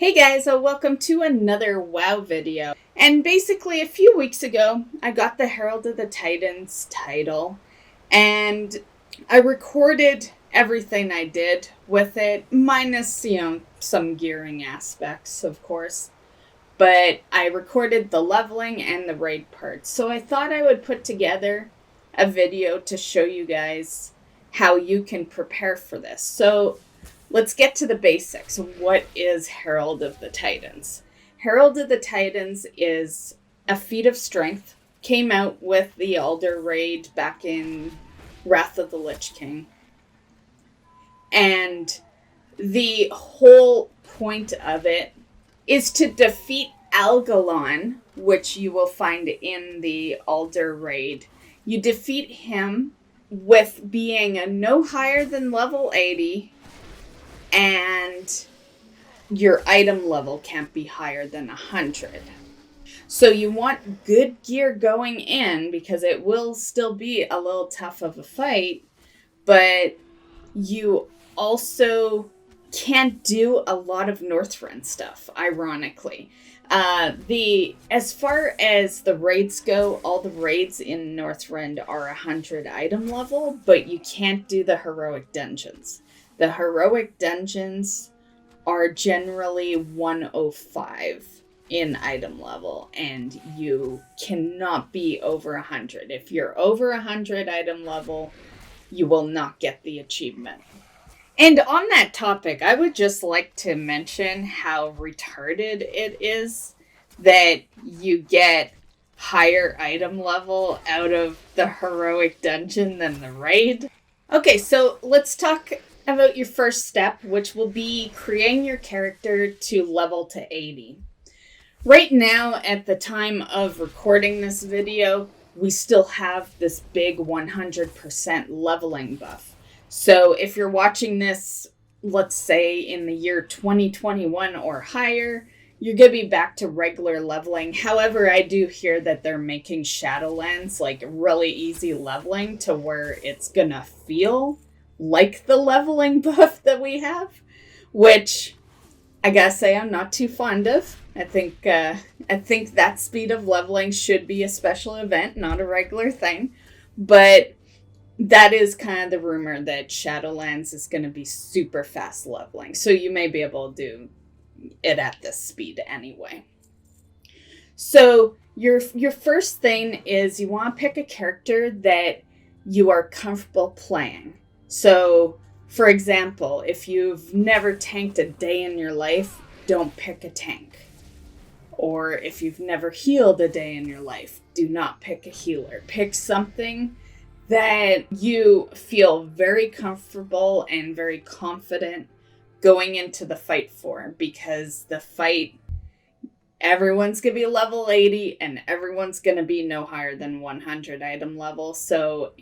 Hey guys, welcome to another WoW video. And basically a few weeks ago, I got the Herald of the Titans title, and I recorded everything I did with it, minus, some gearing aspects, of course. But I recorded the leveling and the raid parts, so I thought I would put together a video to show you guys how you can prepare for this. So let's get to the basics. What is Herald of the Titans? Herald of the Titans is a feat of strength. Came out with the Alder raid back in Wrath of the Lich King. And the whole point of it is to defeat Algalon, which you will find in the Alder raid. You defeat him with being no higher than level 80, and your item level can't be higher than 100. So you want good gear going in, because it will still be a little tough of a fight, but you also can't do a lot of Northrend stuff, ironically. As far as the raids go, all the raids in Northrend are 100 item level, but you can't do the heroic dungeons. The heroic dungeons are generally 105 in item level, and you cannot be over 100. If you're over 100 item level, you will not get the achievement. And on that topic, I would just like to mention how retarded it is that you get higher item level out of the heroic dungeon than the raid. Okay, so let's talk about your first step, which will be creating your character to level to 80. Right now, at the time of recording this video, we still have this big 100% leveling buff. So if you're watching this, let's say in the year 2021 or higher, you're going to be back to regular leveling. However, I do hear that they're making Shadowlands like really easy leveling to where it's going to feel like the leveling buff that we have, which I gotta say I'm not too fond of. I think that speed of leveling should be a special event, not a regular thing. But that is kind of the rumor, that Shadowlands is going to be super fast leveling. So you may be able to do it at this speed anyway. So your first thing is you want to pick a character that you are comfortable playing. So, for example, if you've never tanked a day in your life, don't pick a tank. Or if you've never healed a day in your life, do not pick a healer. Pick something that you feel very comfortable and very confident going into the fight for, because the fight, everyone's going to be level 80 and everyone's going to be no higher than 100 item level. So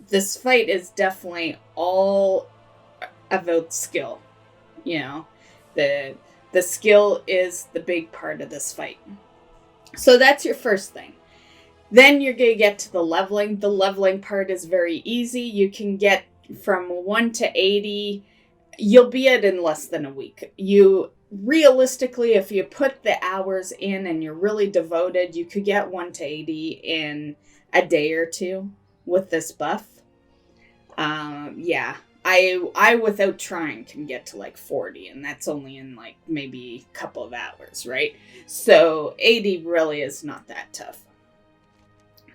this fight is definitely all about skill. The skill is the big part of this fight. So that's your first thing. Then you're going to get to the leveling. The leveling part is very easy. You can get from 1 to 80. You'll be it in less than a week. Realistically, if you put the hours in and you're really devoted, you could get 1 to 80 in a day or two with this buff. I without trying can get to like 40, and that's only in like maybe a couple of hours, right? So 80 really is not that tough.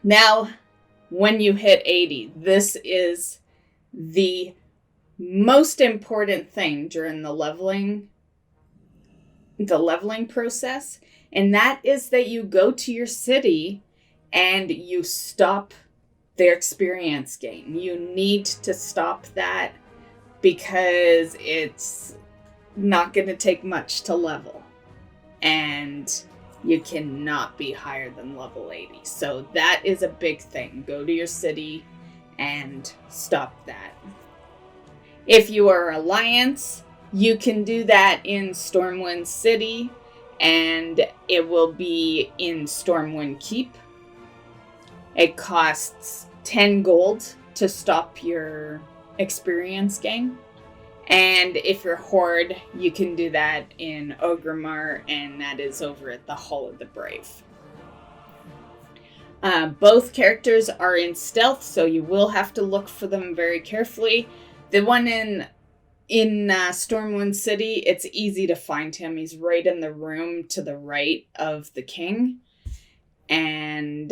Now, when you hit 80, this is the most important thing during the leveling process, and that is that you go to your city and you stop their experience gain. You need to stop that, because it's not going to take much to level, and you cannot be higher than level 80. So that is a big thing. Go to your city and stop that. If you are Alliance, you can do that in Stormwind City, and it will be in Stormwind Keep. It costs 10 gold to stop your experience gain, And if you're Horde, you can do that in Orgrimmar, and that is over at the Hall of the Brave. Both characters are in stealth, so you will have to look for them very carefully. The one in Stormwind City, it's easy to find him. He's right in the room to the right of the king. And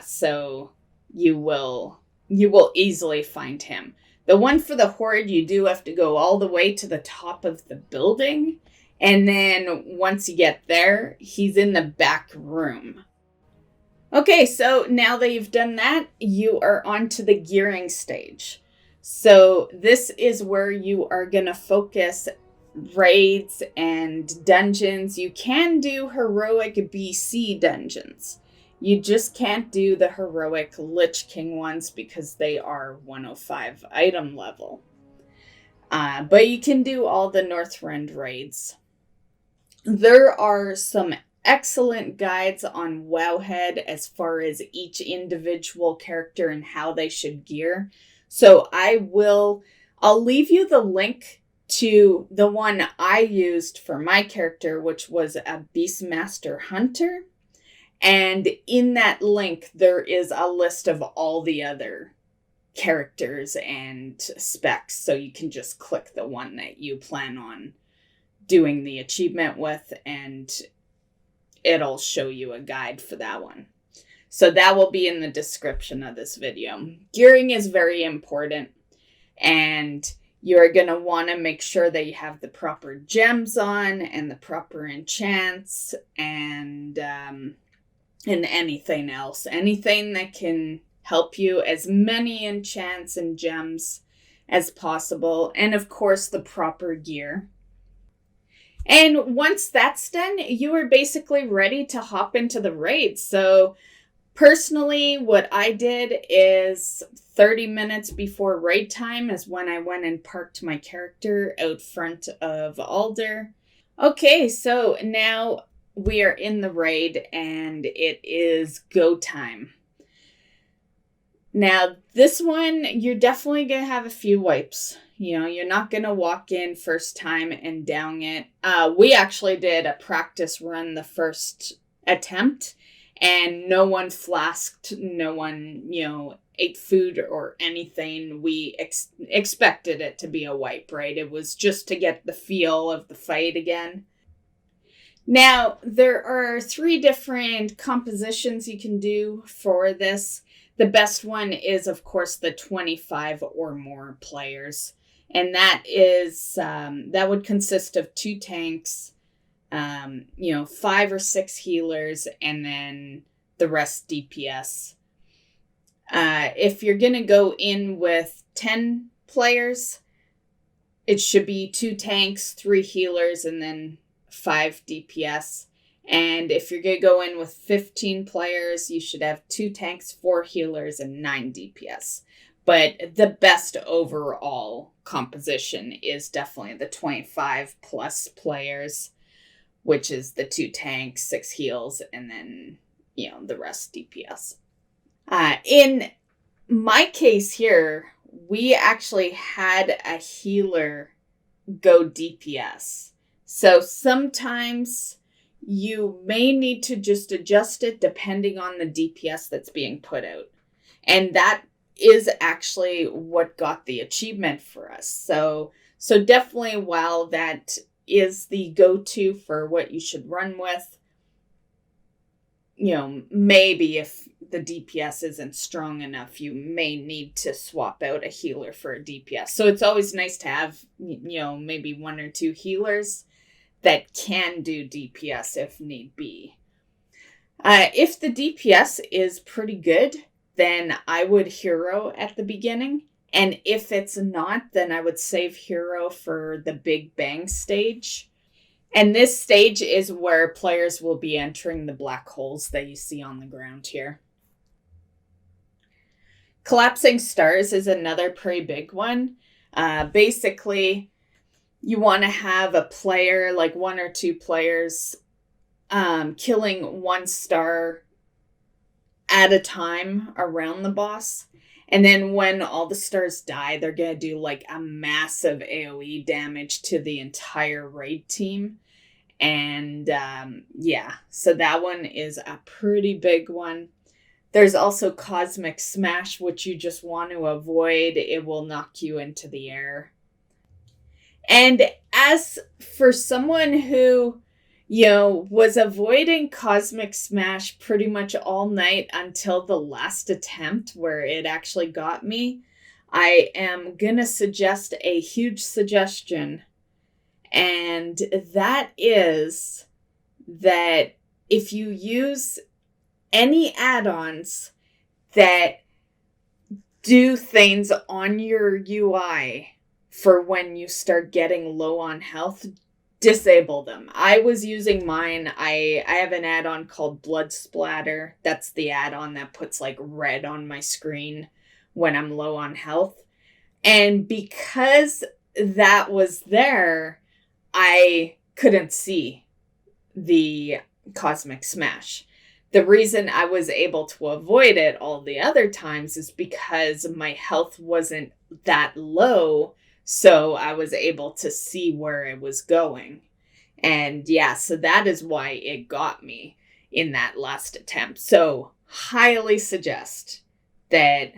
so you will easily find him. The one for the Horde, you do have to go all the way to the top of the building. And then once you get there, he's in the back room. Okay, so now that you've done that, you are on to the gearing stage. So this is where you are going to focus raids and dungeons. You can do heroic BC dungeons. You just can't do the heroic Lich King ones because they are 105 item level. But you can do all the Northrend raids. There are some excellent guides on Wowhead as far as each individual character and how they should gear. So I'll leave you the link to the one I used for my character, which was a Beastmaster Hunter. And in that link, there is a list of all the other characters and specs. So you can just click the one that you plan on doing the achievement with, and it'll show you a guide for that one. So that will be in the description of this video. Gearing is very important, and you're going to want to make sure that you have the proper gems on and the proper enchants and anything else. Anything that can help you, as many enchants and gems as possible. And of course, the proper gear. And once that's done, you are basically ready to hop into the raid. So personally, what I did is 30 minutes before raid time is when I went and parked my character out front of Alder. Okay, so now we are in the raid and it is go time. Now, this one, you're definitely going to have a few wipes. You know, you're not going to walk in first time and down it. We actually did a practice run the first attempt, and no one flasked, no one, ate food or anything. We expected it to be a wipe, right? It was just to get the feel of the fight again. Now, there are 3 different compositions you can do for this. The best one is, of course, the 25 or more players. And that is, that would consist of 2 tanks, 5 or 6 healers, and then the rest DPS. If you're going to go in with 10 players, it should be 2 tanks, 3 healers, and then 5 DPS. And if you're going to go in with 15 players, you should have 2 tanks, 4 healers, and 9 DPS. But the best overall composition is definitely the 25 plus players, which is the 2 tanks, 6 heals, and then, the rest DPS. In my case here, we actually had a healer go DPS. So sometimes you may need to just adjust it depending on the DPS that's being put out. And that is actually what got the achievement for us. So definitely, while that is the go-to for what you should run with, maybe if the DPS isn't strong enough, you may need to swap out a healer for a DPS. So it's always nice to have, maybe 1 or 2 healers that can do DPS if need be. If the DPS is pretty good, then I would hero at the beginning. And if it's not, then I would save hero for the Big Bang stage. And this stage is where players will be entering the black holes that you see on the ground here. Collapsing stars is another pretty big one. Basically, you want to have a player, like 1 or 2 players, killing 1 star at a time around the boss. And then when all the stars die, they're going to do like a massive AoE damage to the entire raid team. And yeah, so that one is a pretty big one. There's also Cosmic Smash, which you just want to avoid. It will knock you into the air. And as for someone who, was avoiding Cosmic Smash pretty much all night until the last attempt where it actually got me, I am going to suggest a huge suggestion. And that is that if you use any add-ons that do things on your UI for when you start getting low on health, disable them. I was using mine. I have an add-on called Blood Splatter. That's the add-on that puts like red on my screen when I'm low on health. And because that was there, I couldn't see the Cosmic Smash. The reason I was able to avoid it all the other times is because my health wasn't that low, so I was able to see where it was going. And yeah, so that is why it got me in that last attempt. So highly suggest that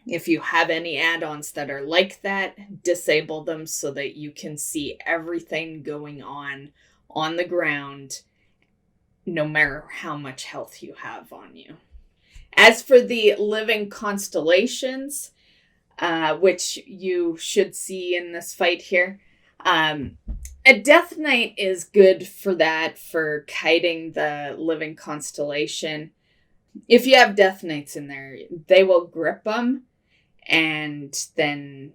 if you have any add-ons that are like that, disable them so that you can see everything going on the ground, no matter how much health you have on you. As for the living constellations, which you should see in this fight here, a Death Knight is good for that, for kiting the living constellation. If you have Death Knights in there, they will grip them, and then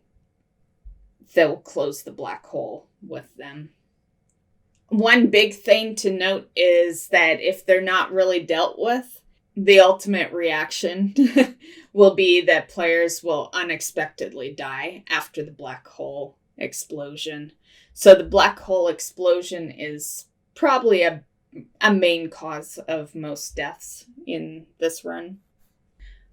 they'll close the black hole with them. One big thing to note is that if they're not really dealt with, the ultimate reaction will be that players will unexpectedly die after the black hole explosion. So the black hole explosion is probably a main cause of most deaths in this run.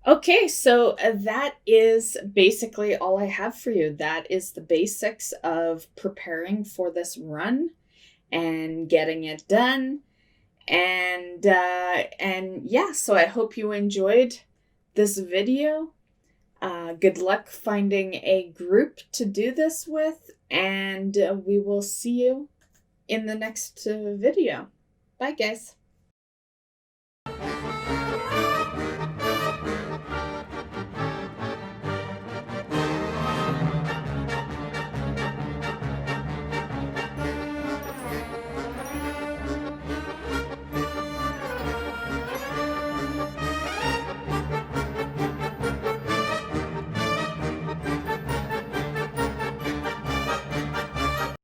Okay, so that is basically all I have for you. That is the basics of preparing for this run and getting it done. And yeah, so I hope you enjoyed this video. Good luck finding a group to do this with, and we will see you in the next video. Bye, guys.